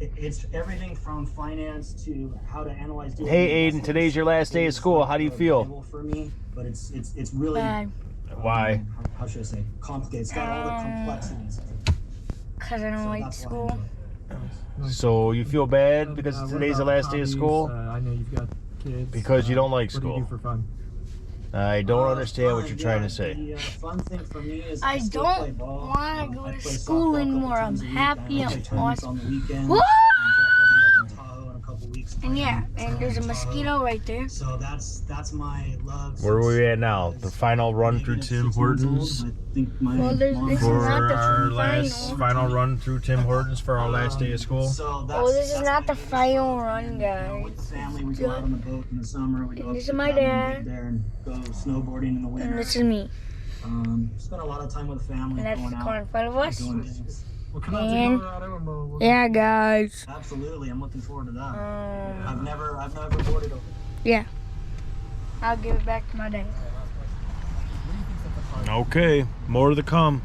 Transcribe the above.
it's everything from finance to how to analyze data. Hey Aiden, today's your last day of school. How do you feel? For me, but it's really Bad. Why? How should I say? Complicated. It's got all the complexities. Because I don't like that's why I school. enjoy it. So you feel bad because What today's the about last day of hobbies? school? I know you've got kids. Because you don't like What do you school. do for fun? I don't understand what Fun, you're trying yeah, to say. The fun thing for me is I still play don't ball. want to go I to play school softball a couple anymore. I'm times a week. happy. I play I'm tournaments awesome. on the weekends. Woo! In fact, I'll be up in Tahoe in a couple weeks. And yeah, playing and there's a Tahoe. mosquito right there. So that's my love. Where are since we at now? I was The final run maybe through 6 Tim months old. Hortons? I think my Well, this mom is For not the our last final. final run through Tim Hortons for our last day of school. So Oh, this is that's not my the biggest final love. run, And, guys. with the family, we go out on the boat in the summer. We go And up this to is my Cabin dad. Big Bear and go snowboarding in the winter. And this is me. Spend a lot of time with the family. And that's going the out, car in front of us. doing things. We'll come out to And- Colorado and we'll Yeah, guys. Absolutely, I'm looking forward to that. Um, I've never boarded a yeah. I'll give it back to my dad. Okay, more to come.